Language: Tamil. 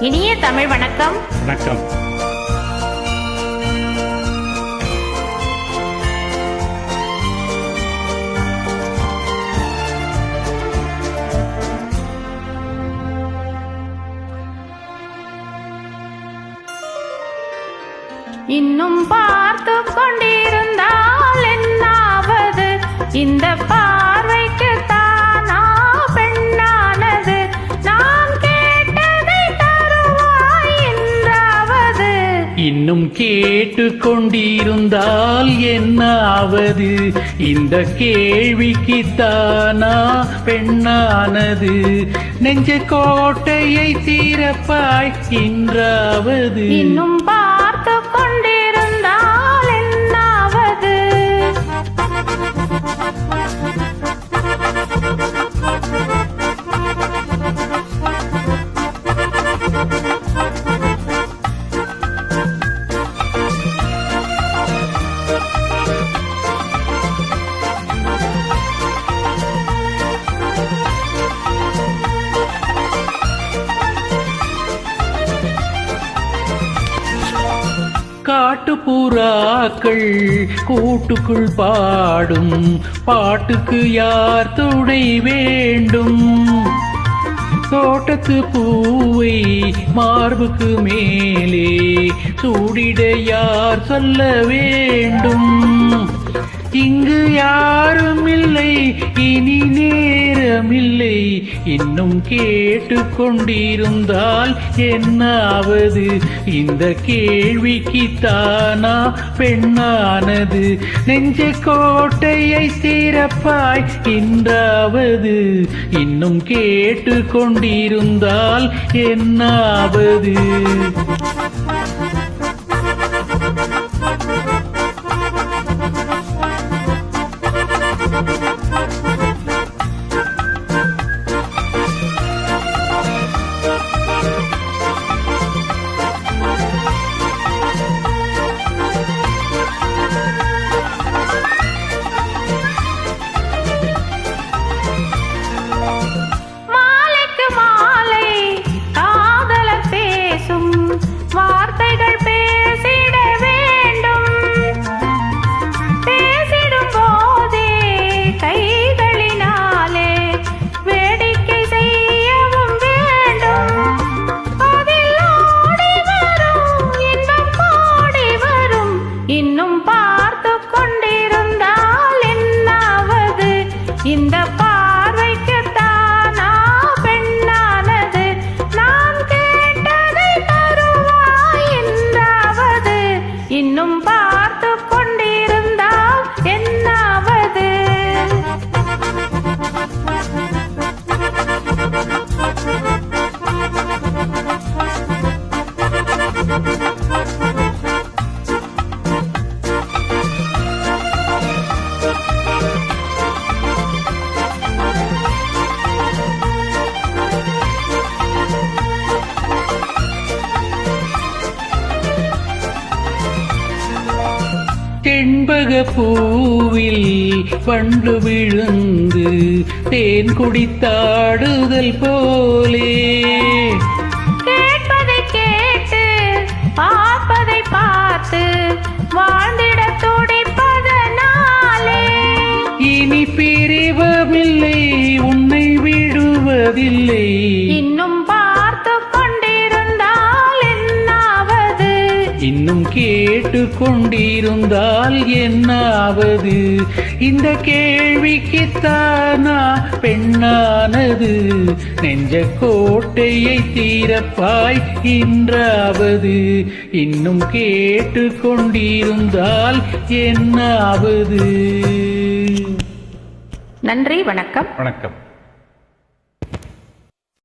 இனிய தமிழ் வணக்கம். வணக்கம். இன்னும் பார்த்து கொண்டிருந்தால் என்னாவது? இந்த பார்வைக்கு தானா பெண்ணானது? நாம் கேட்டதை தருவாய் என்றாவது? இன்னும் கேட்டு கொண்டிருந்தால் என்னாவது? இந்த கேள்விக்கு தானா பெண்ணானது? நெஞ்ச கோட்டையை தீரப்பாய் என்றாவது? இன்னும் பார்த்து கொண்டிருந்தால் என்னாவது? காட்டுப்புறாக்கள் கூட்டுக்குள் பாடும் பாட்டுக்கு யார் துணை வேண்டும்? தோட்டத்து பூவை மார்புக்கு மேலே சூடிட யார் சொல்ல வேண்டும்? இங்கு யாரும் இல்லை, இனி நேரமில்லை. இன்னும் கேட்டு கொண்டிருந்தால் என்னாவது? இந்த கேள்விக்கு தானா பெண்ணானது? நெஞ்ச கோட்டையை திறப்பாய் என்றாவது? இன்னும் கேட்டு கொண்டிருந்தால் என்னாவது? இன்னும் பார்த்து கொண்டிருந்தால் என்னாவது? இந்த பார்வைக்கு தானா பெண்ணானது? நாம் கேட்டதை தருவாய் என்றாவது? இன்னும் பார்த்து கொண்டிருந்தால் என்னாவது? செண்பக பூவில் பண்டு விழுந்து தேன் குடித்தாடுதல் போலே, கேட்பதை கேட்டு பார்ப்பதை பார்த்து வாழ்ந்திட துடிப்பதனாலே, இனி பிரிவமில்லை, உன்னை விடுவதில்லை. இன்னும் பார்த்து கொண்டிருந்தால் என்னாவது? இன்னும் கேட்டு கொண்டிருந்தால் என்னாவது? இந்த கேள்விக்கு தானா பெண்ணானது? நெஞ்ச கோட்டையை தீரப்பாய் என்றாவது? இன்னும் கேட்டு கொண்டிருந்தால் என்னாவது? நன்றி, வணக்கம். வணக்கம்.